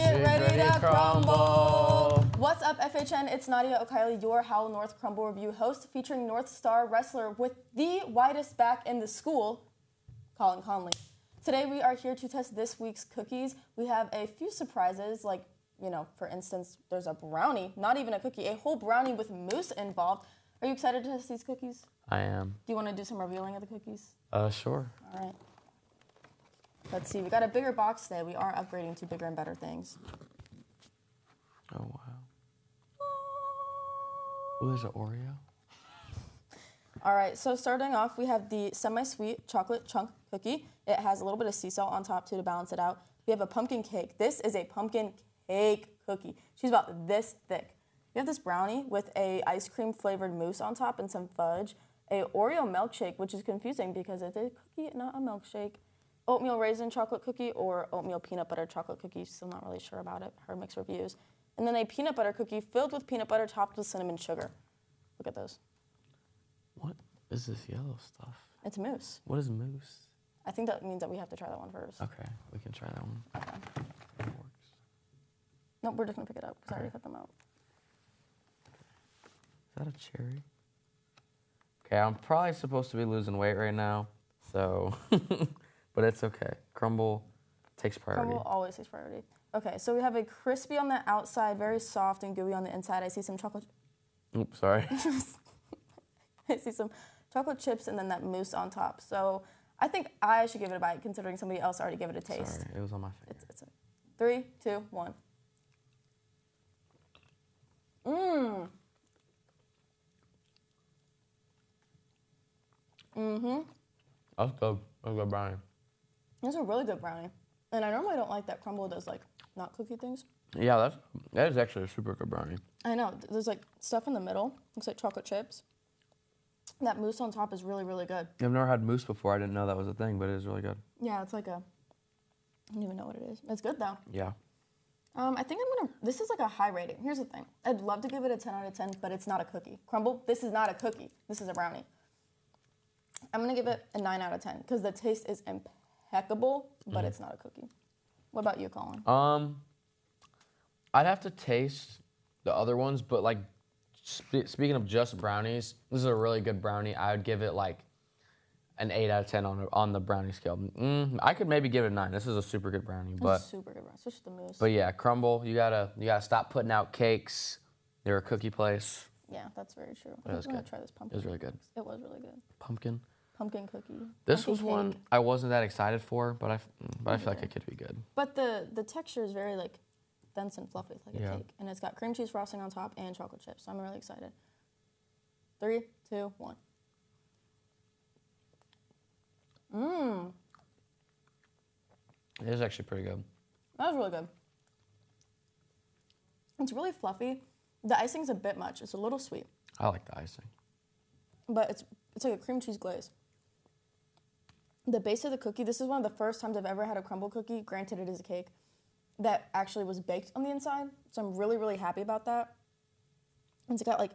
Get ready to crumble! What's up, FHN? It's Nadia, Okilee, your How North Crumbl review host, featuring North Star wrestler with the widest back in the school, Collin Conley. Today we are here to test this week's cookies. We have a few surprises, like, for instance, there's a brownie, not even a cookie, a whole brownie with mousse involved. Are you excited to test these cookies? I am. Do you want to do some revealing of the cookies? Sure. All right. Let's see, we got a bigger box today. We are upgrading to bigger and better things. Oh, wow. Oh, there's an Oreo. All right, so starting off, we have the semi-sweet chocolate chunk cookie. It has a little bit of sea salt on top, too, to balance it out. We have a pumpkin cake. This is a pumpkin cake cookie. She's about this thick. We have this brownie with a ice cream flavored mousse on top and some fudge. A Oreo milkshake, which is confusing because it's a cookie, not a milkshake. Oatmeal raisin chocolate cookie or oatmeal peanut butter chocolate cookie. Still not really sure about it. Heard mixed reviews. And then a peanut butter cookie filled with peanut butter topped with cinnamon sugar. Look at those. What is this yellow stuff? It's mousse. What is mousse? I think that means that we have to try that one first. Okay, we can try that one. Okay. It works. Nope, we're just going to pick it up because I already cut them out. Is that a cherry? Okay, I'm probably supposed to be losing weight right now, so... But it's okay. Crumbl takes priority. Crumbl always takes priority. Okay, so we have a crispy on the outside, very soft and gooey on the inside. I see some chocolate... Oops, sorry. I see some chocolate chips and then that mousse on top. So I think I should give it a bite, considering somebody else already gave it a taste. Sorry, it was on my finger. It's a 3, 2, 1. Mmm. Mm-hmm. That's good. That's a good brownie. It's a really good brownie. And I normally don't like that Crumbl does, like, not cookie things. Yeah, that is actually a super good brownie. I know. There's, like, stuff in the middle. Looks like chocolate chips. That mousse on top is really, really good. I've never had mousse before. I didn't know that was a thing, but it is really good. Yeah, it's like a... I don't even know what it is. It's good, though. Yeah. I think I'm going to... This is, like, a high rating. Here's the thing. I'd love to give it a 10 out of 10, but it's not a cookie. Crumbl, this is not a cookie. This is a brownie. I'm going to give it a 9 out of 10 because the taste is impeccable, but it's not a cookie. What about you, Collin? I'd have to taste the other ones, but like speaking of just brownies, this is a really good brownie. I would give it like an 8 out of 10 on the brownie scale. I could maybe give it a 9. This is a super good brownie, but It's super good brownie, especially the mousse. But yeah, Crumbl, you gotta stop putting out cakes. They're a cookie place. Yeah, that's very true. It was I'm going good. to try this pumpkin. It was really good. It was really good. Pumpkin Cookie. This Pumpkin was one cake. I wasn't that excited for, but I feel like it could be good. But the texture is very like dense and fluffy, like Yeah. a cake, and it's got cream cheese frosting on top and chocolate chips. So I'm really excited. 3, 2, 1. Mmm. It is actually pretty good. That was really good. It's really fluffy. The icing's a bit much. It's a little sweet, I like the icing. but it's like a cream cheese glaze. The base of the cookie, this is one of the first times I've ever had a Crumbl cookie, granted it is a cake, that actually was baked on the inside. So I'm really, really happy about that. And it's got like,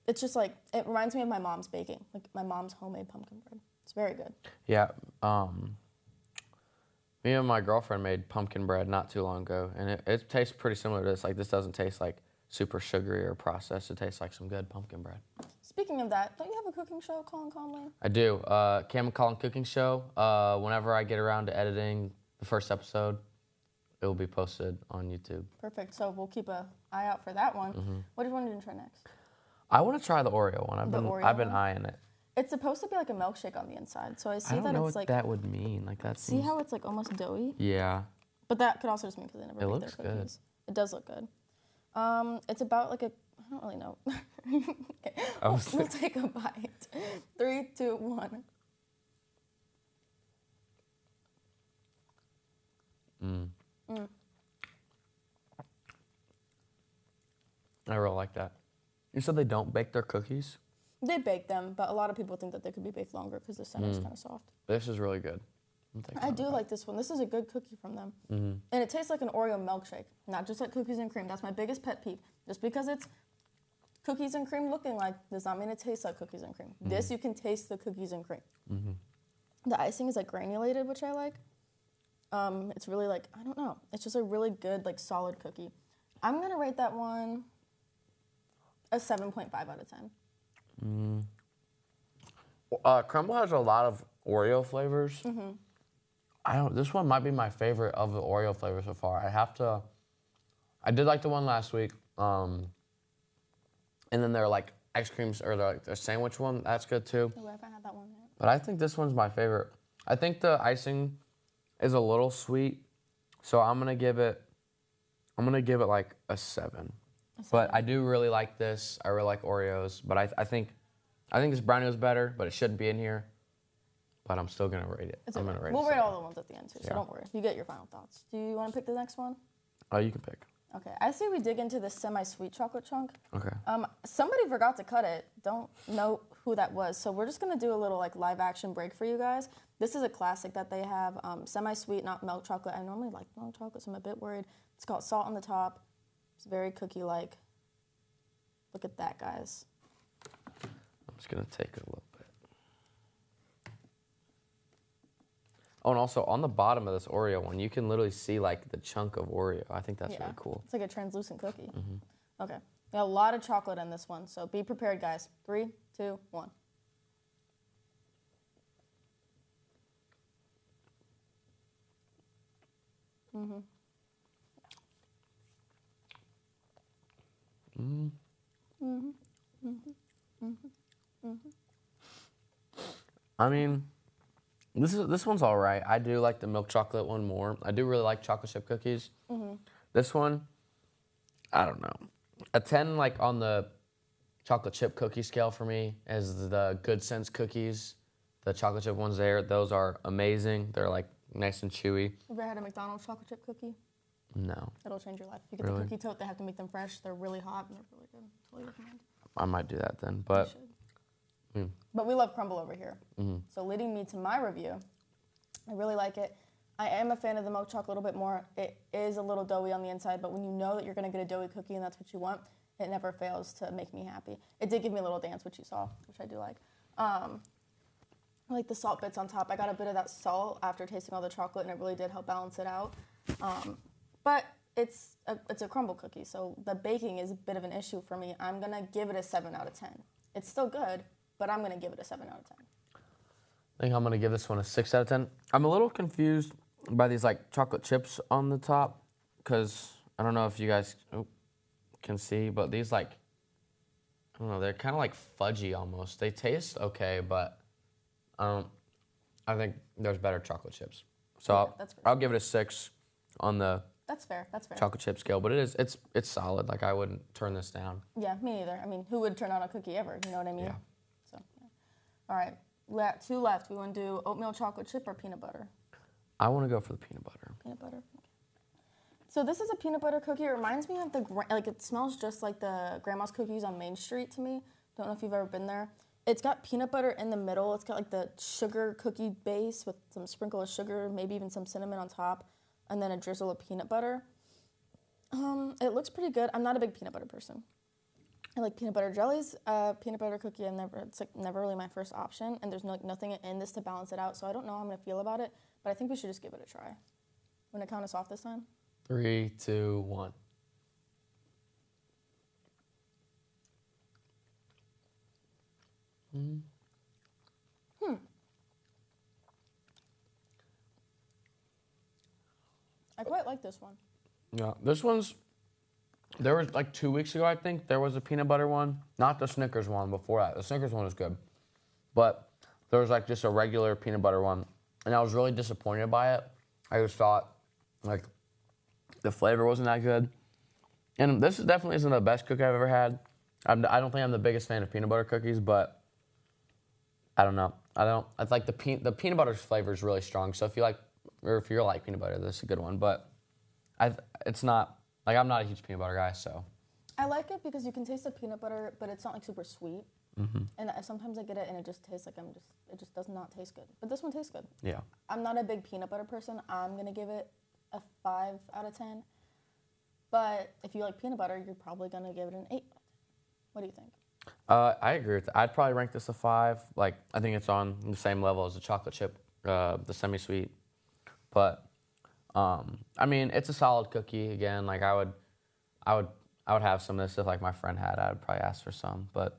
it's just like, it reminds me of my mom's baking, like my mom's homemade pumpkin bread. It's very good. Yeah, me and my girlfriend made pumpkin bread not too long ago, and it tastes pretty similar to this. Like, this doesn't taste like super sugary or processed. It tastes like some good pumpkin bread. Speaking of that, don't you have a cooking show, Collin Conley? I do. Cam and Collin Cooking Show. Whenever I get around to editing the first episode, it will be posted on YouTube. Perfect. So we'll keep an eye out for that one. What do you want to try next? I want to try the Oreo one. I've been one? eyeing it. It's supposed to be like a milkshake on the inside. So I see I don't that know it's what like, that would mean. Like that. see how it's like almost doughy? Yeah. But that could also just mean because they never It make looks their good. cookies. It does look good. It's about like a, I don't really know. Okay, we'll take a bite. 3, 2, 1. I really like that. You said they don't bake their cookies? They bake them, but a lot of people think that they could be baked longer because the center is kind of soft. This is really good. I do like this one. This is a good cookie from them. And it tastes like an Oreo milkshake, not just like cookies and cream. That's my biggest pet peeve. Just because it's cookies and cream looking like does not mean it tastes like cookies and cream. This, you can taste the cookies and cream. The icing is like granulated, which I like. It's really like, I don't know. It's just a really good, like, solid cookie. I'm going to rate that one a 7.5 out of 10. Crumbl has a lot of Oreo flavors. This one might be my favorite of the Oreo flavors so far. I did like the one last week. And then they're like ice creams, or like the sandwich one, that's good too. Oh, I haven't had that one yet. But I think this one's my favorite. I think the icing is a little sweet, so I'm gonna give it like a 7. But I do really like this. I really like Oreos, but I think this brownie was better, but it shouldn't be in here. But I'm still gonna rate it. I'm gonna rate it. We'll rate all the ones at the end too, so don't worry. You get your final thoughts. Do you want to pick the next one? Oh, you can pick. Okay, I say we dig into the semi-sweet chocolate chunk. Okay. Somebody forgot to cut it. Don't know who that was, so we're just gonna do a little like live action break for you guys. This is a classic that they have, semi-sweet, not milk chocolate. I normally like milk chocolate, so I'm a bit worried. It's got salt on the top. It's very cookie-like. Look at that, guys. I'm just gonna take a little bit. Oh, and also on the bottom of this Oreo one, you can literally see like the chunk of Oreo. I think that's really cool. It's like a translucent cookie. Okay, we got a lot of chocolate in this one, so be prepared, guys. 3, 2, 1. I mean, this one's all right. I do like the milk chocolate one more. I do really like chocolate chip cookies. This one, I don't know. A 10 like on the chocolate chip cookie scale for me is the Good Sense cookies. The chocolate chip ones there, those are amazing. They're like nice and chewy. Have you ever had a McDonald's chocolate chip cookie? No. It'll change your life. You get the cookie tote, they have to make them fresh. They're really hot and they're really good. Totally recommend. I might do that then, but. But we love Crumbl over here. So leading me to my review, I really like it. I am a fan of the milk chocolate a little bit more. It is a little doughy on the inside, but when you know that you're going to get a doughy cookie and that's what you want, it never fails to make me happy. It did give me a little dance, which you saw, which I do like. I like the salt bits on top. I got a bit of that salt after tasting all the chocolate, and it really did help balance it out. But it's a Crumbl cookie, so the baking is a bit of an issue for me. I'm going to give it a 7 out of 10. It's still good, but I'm going to give it a 7 out of 10. I think I'm going to give this one a 6 out of 10. I'm a little confused by these like chocolate chips on the top, because I don't know if you guys can see, but these like, I don't know, they're kind of like fudgy almost. They taste okay, but I think there's better chocolate chips. So Yeah, I'll give it a 6 on the That's fair. chocolate chip scale, but it's solid. Like I wouldn't turn this down. Yeah, me neither. I mean, who would turn on a cookie ever? You know what I mean? Yeah. So, yeah. All right, two left. We want to do oatmeal chocolate chip or peanut butter? I want to go for the peanut butter. Peanut butter. Okay. So this is a peanut butter cookie. It reminds me of it smells just like the grandma's cookies on Main Street to me. Don't know if you've ever been there. It's got peanut butter in the middle. It's got like the sugar cookie base with some sprinkle of sugar, maybe even some cinnamon on top, and then a drizzle of peanut butter. It looks pretty good. I'm not a big peanut butter person. I like peanut butter jellies. Peanut butter cookie, it's like never really my first option, and there's nothing in this to balance it out, so I don't know how I'm going to feel about it, but I think we should just give it a try. Want to count us off this time? 3, 2, 1. I quite like this one. Yeah, there was like 2 weeks ago, I think, there was a peanut butter one. Not the Snickers one before that. The Snickers one was good. But there was like just a regular peanut butter one. And I was really disappointed by it. I just thought like the flavor wasn't that good. And this definitely isn't the best cookie I've ever had. I don't think I'm the biggest fan of peanut butter cookies, but I don't know. I like the peanut butter flavor is really strong. So if you like peanut butter, this is a good one. But it's not, like I'm not a huge peanut butter guy, so. I like it because you can taste the peanut butter, but it's not like super sweet. And sometimes I get it and it just tastes like it just does not taste good. But this one tastes good. Yeah. I'm not a big peanut butter person. I'm going to give it a 5 out of 10. But if you like peanut butter, you're probably going to give it an 8 out of 10. What do you think? I agree with that. I'd probably rank this a 5. Like, I think it's on the same level as the chocolate chip, the semi-sweet. But I mean, it's a solid cookie. Again, like I would have some of this if like my friend had. I would probably ask for some, but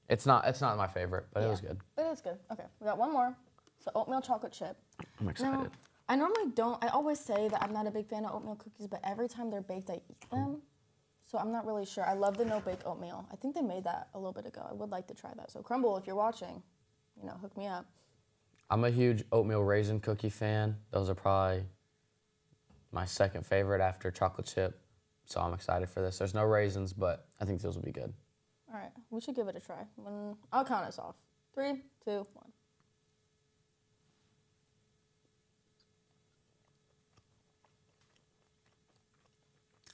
it's not my favorite. But it was good. It is good. Okay, we got one more. So oatmeal chocolate chip. I'm excited. Now, I normally don't. I always say that I'm not a big fan of oatmeal cookies, but every time they're baked, I eat them. So I'm not really sure. I love the no-bake oatmeal. I think they made that a little bit ago. I would like to try that. So Crumbl, if you're watching, hook me up. I'm a huge oatmeal raisin cookie fan. Those are probably my second favorite after chocolate chip. So I'm excited for this. There's no raisins, but I think those will be good. All right, we should give it a try. I'll count us off. 3, 2, 1.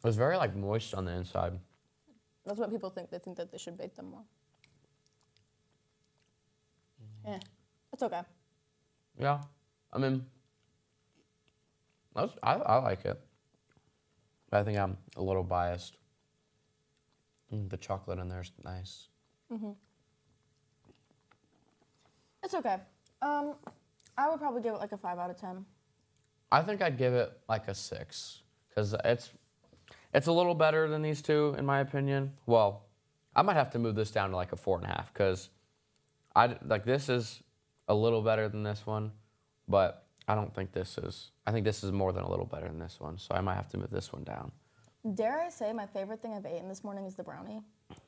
It was very like moist on the inside. That's what people think. They think that they should bake them more. It's okay. Yeah, I mean, I like it. But I think I'm a little biased. The chocolate in there is nice. It's okay. I would probably give it like a 5 out of 10. I think I'd give it like a 6 because it's a little better than these two in my opinion. Well, I might have to move this down to like a 4.5 because this is a little better than this one, but I don't think this is. I think this is more than a little better than this one, so I might have to move this one down. Dare I say my favorite thing I've eaten this morning is the brownie.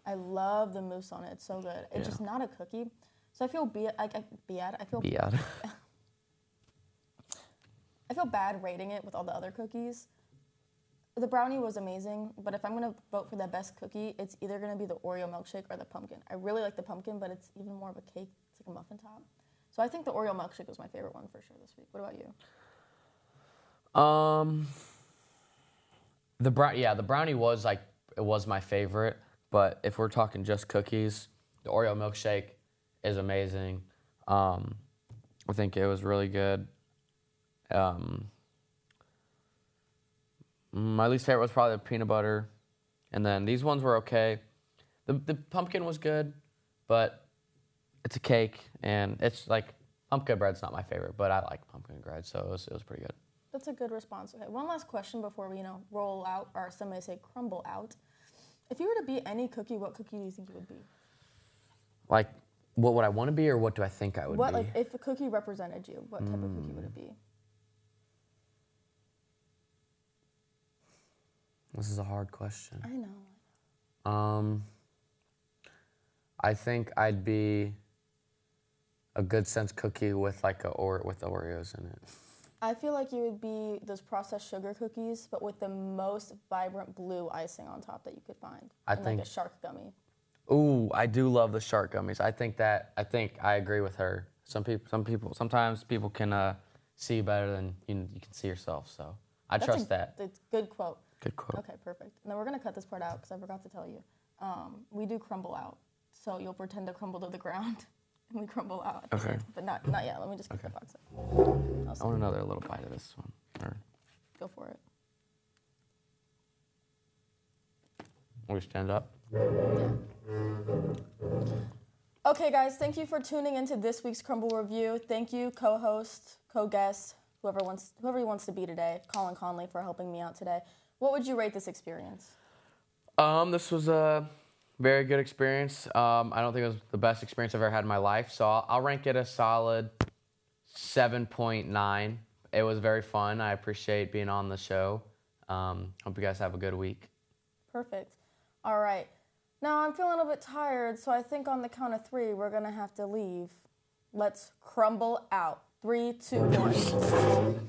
I love the mousse on it. It's so good. It's just not a cookie. So I feel I feel bad rating it with all the other cookies. The brownie was amazing, but if I'm going to vote for the best cookie, it's either going to be the Oreo milkshake or the pumpkin. I really like the pumpkin, but it's even more of a cake. It's like a muffin top. So I think the Oreo milkshake was my favorite one for sure this week. What about you? The brownie was my favorite, but if we're talking just cookies, the Oreo milkshake is amazing. I think it was really good. My least favorite was probably the peanut butter, and then these ones were okay. The pumpkin was good, but it's a cake, and it's like pumpkin bread's not my favorite, but I like pumpkin bread, so it was pretty good. That's a good response. Okay, one last question before we roll out, or some may say crumble out. If you were to be any cookie, what cookie do you think you would be? Like, what would I want to be, or what do I think I would be? Like, if a cookie represented you, what type of cookie would it be? This is a hard question. I know. I think I'd be a good sense cookie with with Oreos in it. I feel like you would be those processed sugar cookies, but with the most vibrant blue icing on top that you could find. Like a shark gummy. Ooh, I do love the shark gummies. I think I agree with her. Sometimes people can see better than you can see yourself. So I trust that. It's a good quote. Good quote. Okay, perfect. And then we're gonna cut this part out because I forgot to tell you. We do crumble out, so you'll pretend to crumble to the ground, and we crumble out. Okay. But not yet. Let me just pick the box up. I want another little bite of this one. Go for it. We stand up. Yeah. Okay, guys. Thank you for tuning into this week's Crumbl review. Thank you, co-host, co-guest, whoever he wants to be today, Collin Conley, for helping me out today. What would you rate this experience? This was a very good experience. I don't think it was the best experience I've ever had in my life, so I'll rank it a solid 7.9. It was very fun. I appreciate being on the show. Hope you guys have a good week. Perfect. All right. Now I'm feeling a little bit tired, so I think on the count of 3, we're going to have to leave. Let's crumble out. 3, 2, 1.